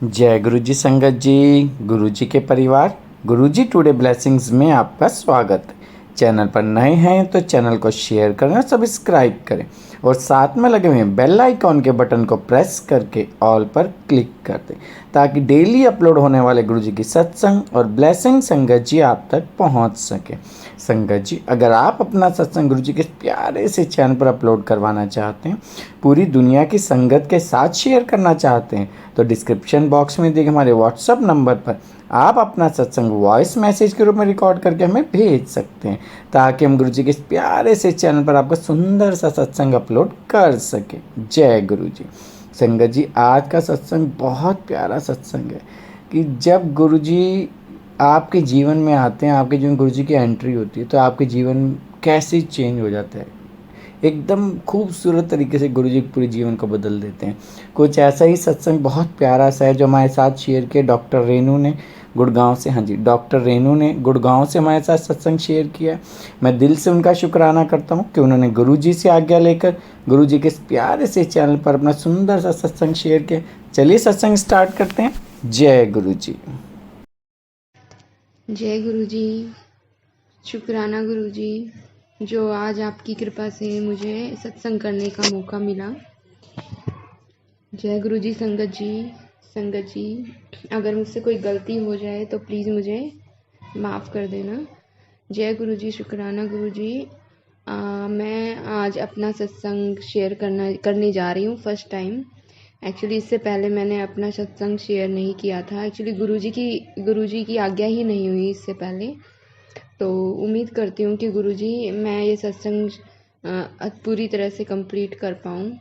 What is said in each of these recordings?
जय गुरु जी संगत जी, गुरु जी के परिवार, गुरु जी टुडे ब्लेसिंग्स में आपका स्वागत है। चैनल पर नए हैं तो चैनल को शेयर करें और सब्सक्राइब करें और साथ में लगे हुए बेल आइकॉन के बटन को प्रेस करके ऑल पर क्लिक कर दें ताकि डेली अपलोड होने वाले गुरु जी की सत्संग और ब्लेसिंग संगत जी आप तक पहुंच सके। संगत जी, अगर आप अपना सत्संग गुरु जी के प्यारे से चैनल पर अपलोड करवाना चाहते हैं, पूरी दुनिया की संगत के साथ शेयर करना चाहते हैं, तो डिस्क्रिप्शन बॉक्स में दिए हमारे व्हाट्सअप नंबर पर आप अपना सत्संग वॉइस मैसेज के रूप में रिकॉर्ड करके हमें भेज सकते हैं ताकि हम गुरु जी के इस प्यारे से चैनल पर आपका सुंदर सा सत्संग अपलोड कर सके। जय गुरु जी। संगत जी, आज का सत्संग बहुत प्यारा सत्संग है कि जब गुरु जी आपके जीवन में आते हैं, आपके जीवन गुरु जी की एंट्री होती है तो आपके जीवन कैसे चेंज हो जाता है। एकदम खूबसूरत तरीके से गुरु जी पूरे जीवन को बदल देते हैं। कुछ ऐसा ही सत्संग बहुत प्यारा सा है जो हमारे साथ शेयर किया डॉक्टर रेनू ने गुड़गांव से। हाँ जी, डॉक्टर रेनू ने गुड़गांव से हमारे साथ सत्संग शेयर किया। मैं दिल से उनका शुक्राना करता हूँ कि उन्होंने गुरु जी से आज्ञा लेकर गुरु जी के इस प्यारे से चैनल पर अपना सुंदर सा सत्संग शेयर किया। चलिए सत्संग स्टार्ट करते हैं। जय गुरु जी। जय गुरु जी। शुक्राना गुरु जी, जो आज आपकी कृपा से मुझे सत्संग करने का मौका मिला। जय गुरु जी। संगत जी, अगर मुझसे कोई गलती हो जाए तो प्लीज़ मुझे माफ़ कर देना। जय गुरु जी। शुक्राना गुरु जी। मैं आज अपना सत्संग शेयर करने जा रही हूँ फर्स्ट टाइम। एक्चुअली इससे पहले मैंने अपना सत्संग शेयर नहीं किया था। एक्चुअली गुरु जी की आज्ञा ही नहीं हुई इससे पहले। तो उम्मीद करती हूँ कि गुरु जी मैं ये सत्संग पूरी तरह से कंप्लीट कर पाऊँ।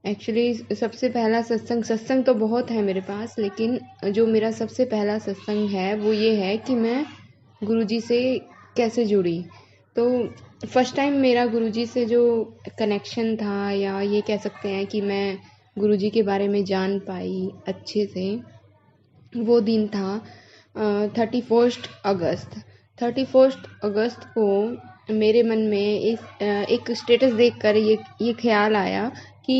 एक्चुअली सबसे पहला सत्संग तो बहुत है मेरे पास, लेकिन जो मेरा सबसे पहला सत्संग है वो ये है कि मैं गुरु जी से कैसे जुड़ी। तो फर्स्ट टाइम मेरा गुरु जी से जो कनेक्शन था, या ये कह सकते हैं कि मैं गुरु जी के बारे में जान पाई अच्छे से, वो दिन था 31 अगस्त को मेरे मन में एक स्टेटस देखकर ये ख्याल आया कि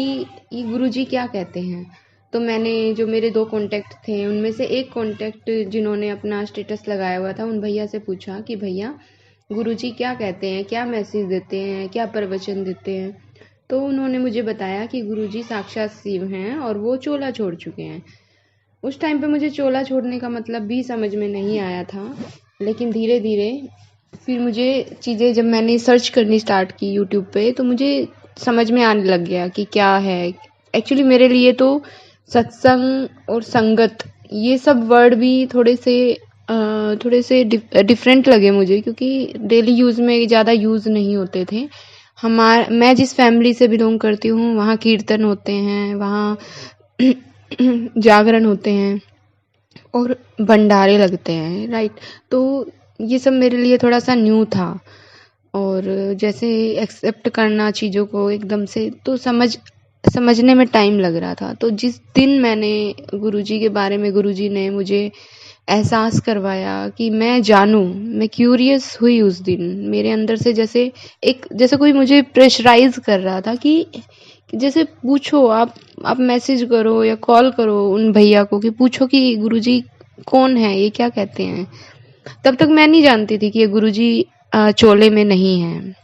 ये गुरुजी क्या कहते हैं। तो मैंने, जो मेरे 2 कॉन्टैक्ट थे उनमें से एक कॉन्टैक्ट जिन्होंने अपना स्टेटस लगाया हुआ था, उन भैया से पूछा कि भैया गुरुजी क्या कहते हैं, क्या मैसेज देते हैं, क्या प्रवचन देते हैं। तो उन्होंने मुझे बताया कि गुरुजी साक्षात शिव हैं और वो चोला छोड़ चुके हैं। उस टाइम पे मुझे चोला छोड़ने का मतलब भी समझ में नहीं आया था, लेकिन धीरे धीरे फिर मुझे चीज़ें, जब मैंने सर्च करनी स्टार्ट की यूट्यूब पे, तो मुझे समझ में आने लग गया कि क्या है। एक्चुअली मेरे लिए तो सत्संग और संगत, ये सब वर्ड भी थोड़े से डिफरेंट लगे मुझे, क्योंकि डेली यूज़ में ज़्यादा यूज़ नहीं होते थे। मैं जिस फैमिली से बिलोंग करती हूँ वहाँ कीर्तन होते हैं, वहाँ जागरण होते हैं और भंडारे लगते हैं, राइट। तो ये सब मेरे लिए थोड़ा सा न्यू था, और जैसे एक्सेप्ट करना चीज़ों को एकदम से, तो समझने में टाइम लग रहा था। तो जिस दिन मैंने गुरुजी के बारे में, गुरुजी ने मुझे एहसास करवाया कि मैं जानूं, मैं क्यूरियस हुई उस दिन। मेरे अंदर से जैसे कोई मुझे प्रेशराइज कर रहा था कि जैसे पूछो, आप मैसेज करो या कॉल करो उन भैया को कि पूछो कि गुरुजी कौन है, ये क्या कहते हैं। तब तक मैं नहीं जानती थी कि ये गुरुजी चोले में नहीं है।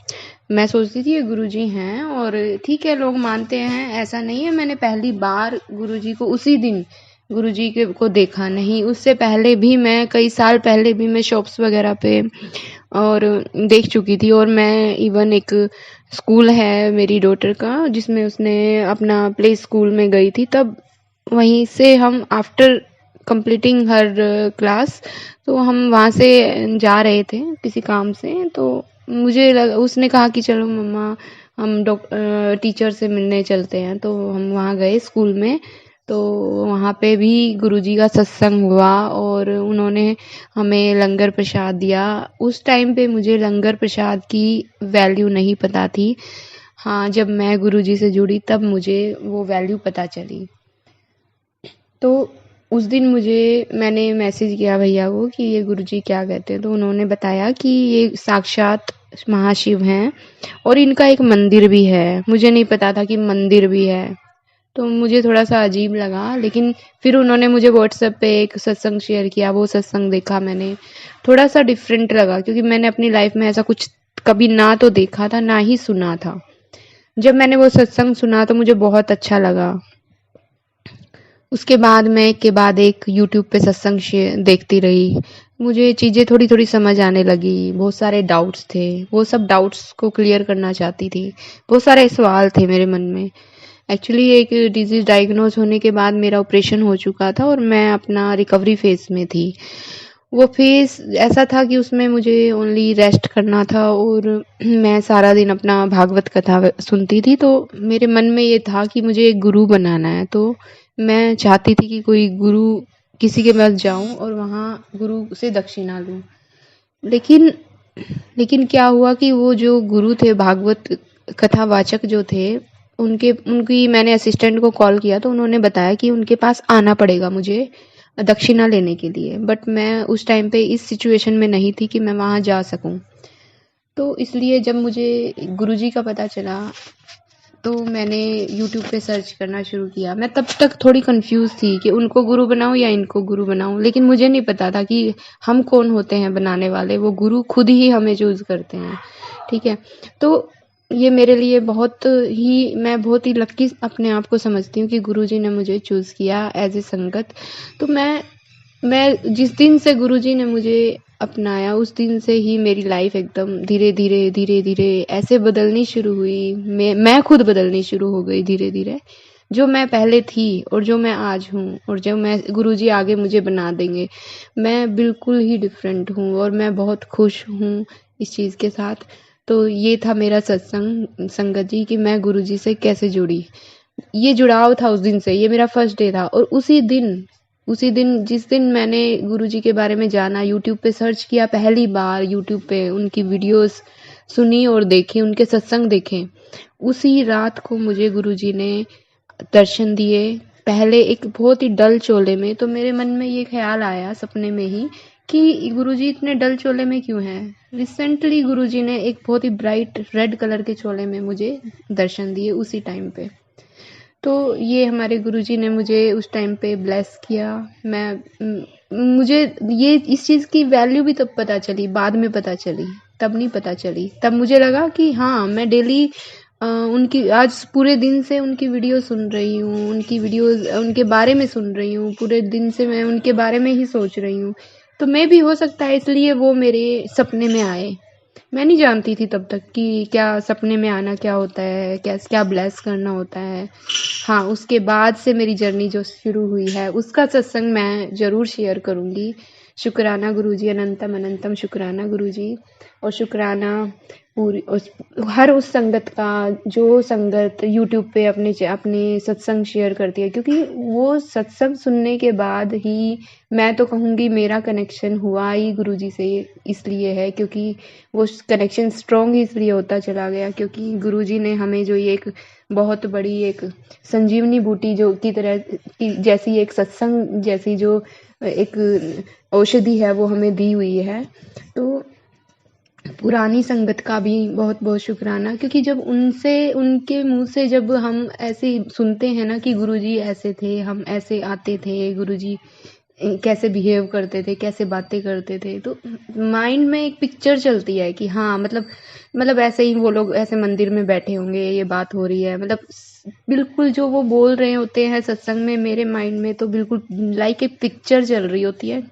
मैं सोचती थी ये गुरुजी हैं और ठीक है, लोग मानते हैं, ऐसा नहीं है। मैंने पहली बार गुरुजी को उसी दिन गुरुजी को देखा नहीं, उससे पहले भी मैं, कई साल पहले भी मैं शॉप्स वगैरह पे और देख चुकी थी। और मैं इवन एक स्कूल है मेरी डॉटर का, जिसमें उसने अपना प्ले स्कूल में गई थी, तब वहीं से हम आफ्टर कंप्लीटिंग हर क्लास, तो हम वहाँ से जा रहे थे किसी काम से। तो उसने कहा कि चलो मम्मा हम टीचर से मिलने चलते हैं। तो हम वहाँ गए स्कूल में, तो वहाँ पे भी गुरुजी का सत्संग हुआ और उन्होंने हमें लंगर प्रसाद दिया। उस टाइम पे मुझे लंगर प्रसाद की वैल्यू नहीं पता थी। हाँ, जब मैं गुरुजी से जुड़ी तब मुझे वो वैल्यू पता चली। तो उस दिन मैंने मैसेज किया भैया को कि ये गुरुजी क्या कहते हैं। तो उन्होंने बताया कि ये साक्षात महाशिव हैं और इनका एक मंदिर भी है। मुझे नहीं पता था कि मंदिर भी है। तो मुझे थोड़ा-सा अजीब लगा, लेकिन फिर उन्होंने मुझे व्हाट्सएप पे एक सत्संग शेयर किया, वो सत्संग देखा मैंने। थोड़ा-सा डिफरेंट लगा क्योंकि मैंने अपनी लाइफ में ऐसा कुछ कभी ना तो देखा था, ना ही सुना था। जब मैंने वो सत्संग सुना तो मुझे बहुत अच्छा लगा। उसके बाद मैं एक के बाद एक यूट्यूब पे सत्संग देखती रही। मुझे चीज़ें थोड़ी-थोड़ी समझ आने लगी, बहुत सारे डाउट्स थे, वो सब डाउट्स को क्लियर करना चाहती थी। बहुत सारे सवाल थे मेरे मन में। एक्चुअली एक डिजीज़ डायग्नोज़ होने के बाद मेरा ऑपरेशन हो चुका था और मैं अपना रिकवरी फ़ेज़ में थी। वो फ़ेज़ ऐसा था कि उसमें मुझे ओनली रेस्ट करना था और मैं सारा दिन अपना भागवत कथा सुनती थी, तो मेरे मन में ये था कि मुझे एक गुरु बनाना है। तो मैं चाहती थी कि कोई गुरु किसी के पास जाऊँ और वहाँ गुरु से दक्षिणा लूँ। लेकिन लेकिन क्या हुआ कि वो जो गुरु थे, भागवत कथावाचक जो थे, उनकी मैंने असिस्टेंट को कॉल किया तो उन्होंने बताया कि उनके पास आना पड़ेगा मुझे दक्षिणा लेने के लिए। बट मैं उस टाइम पे इस सिचुएशन में नहीं थी कि मैं वहाँ जा सकूँ। तो इसलिए जब मुझे गुरुजी का पता चला तो मैंने यूट्यूब पे सर्च करना शुरू किया। मैं तब तक थोड़ी कंफ्यूज थी कि उनको गुरु बनाऊँ या इनको गुरु बनाऊँ, लेकिन मुझे नहीं पता था कि हम कौन होते हैं बनाने वाले, वो गुरु खुद ही हमें चूज़ करते हैं, ठीक है। तो ये मेरे लिए मैं बहुत ही लकी अपने आप को समझती हूँ कि गुरुजी ने मुझे चूज़ किया एज ए संगत। तो मैं जिस दिन से गुरुजी ने मुझे अपनाया उस दिन से ही मेरी लाइफ एकदम धीरे-धीरे ऐसे बदलनी शुरू हुई। मैं खुद बदलनी शुरू हो गई धीरे-धीरे। जो मैं पहले थी और जो मैं आज हूँ और जो मैं गुरुजी आगे मुझे बना देंगे, मैं बिल्कुल ही डिफरेंट हूँ और मैं बहुत खुश हूँ इस चीज़ के साथ। तो ये था मेरा सत्संग संगत जी कि मैं गुरुजी से कैसे जुड़ी। ये जुड़ाव था उस दिन से, ये मेरा फर्स्ट डे था और उसी दिन जिस दिन मैंने गुरुजी के बारे में जाना, यूट्यूब पे सर्च किया पहली बार, यूट्यूब पे उनकी वीडियोस सुनी और देखी, उनके सत्संग देखे, उसी रात को मुझे गुरुजी ने दर्शन दिए। पहले एक बहुत ही डल चोले में, तो मेरे मन में ये ख्याल आया सपने में ही कि गुरुजी इतने डल चोले में क्यों हैं। रिसेंटली गुरुजी ने एक बहुत ही ब्राइट रेड कलर के चोले में मुझे दर्शन दिए उसी टाइम पे। तो ये हमारे गुरुजी ने मुझे उस टाइम पे ब्लेस किया। मुझे ये इस चीज़ की वैल्यू भी तब पता चली, बाद में पता चली, तब नहीं पता चली। तब मुझे लगा कि हाँ, मैं डेली उनकी आज पूरे दिन से उनकी वीडियो सुन रही हूँ, उनकी वीडियोस उनके बारे में सुन रही हूँ, पूरे दिन से मैं उनके बारे में ही सोच रही हूँ। तो मैं भी हो सकता है इसलिए वो मेरे सपने में आए। मैं नहीं जानती थी तब तक कि क्या सपने में आना क्या होता है, क्या ब्लेस करना होता है। हाँ, उसके बाद से मेरी जर्नी जो शुरू हुई है उसका सत्संग मैं ज़रूर शेयर करूँगी। शुक्राना गुरुजी, अनंतम अनंतम शुक्राना गुरुजी। और शुक्राना हर उस संगत का जो संगत यूट्यूब पे अपने सत्संग शेयर करती है, क्योंकि वो सत्संग सुनने के बाद ही मैं तो कहूँगी मेरा कनेक्शन हुआ ही गुरुजी से इसलिए है, क्योंकि वो कनेक्शन स्ट्रॉन्ग इसलिए होता चला गया क्योंकि गुरुजी ने हमें जो ये एक बहुत बड़ी एक संजीवनी बूटी जो की तरह की जैसी एक सत्संग जैसी जो एक औषधि है वो हमें दी हुई है। तो पुरानी संगत का भी बहुत बहुत शुक्राना, क्योंकि जब उनके मुंह से जब हम ऐसे सुनते हैं ना कि गुरुजी ऐसे थे, हम ऐसे आते थे, गुरुजी कैसे बिहेव करते थे, कैसे बातें करते थे, तो माइंड में एक पिक्चर चलती है कि हाँ मतलब ऐसे ही वो लोग ऐसे मंदिर में बैठे होंगे, ये बात हो रही है, मतलब बिल्कुल जो वो बोल रहे होते हैं सत्संग में मेरे माइंड में तो बिल्कुल लाइक एक पिक्चर चल रही होती है।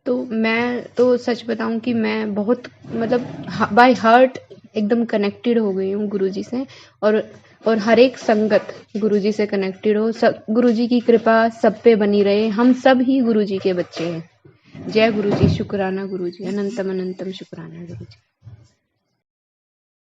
तो मैं तो सच बताऊं कि मैं बहुत मतलब बाय हार्ट एकदम कनेक्टेड हो गई हूँ गुरुजी से। और हर एक संगत गुरुजी से कनेक्टेड हो, सब गुरुजी की कृपा सब पे बनी रहे, हम सब ही गुरुजी के बच्चे हैं। जय गुरुजी, शुक्राना गुरुजी, अनंतम अनंतम शुक्राना गुरुजी।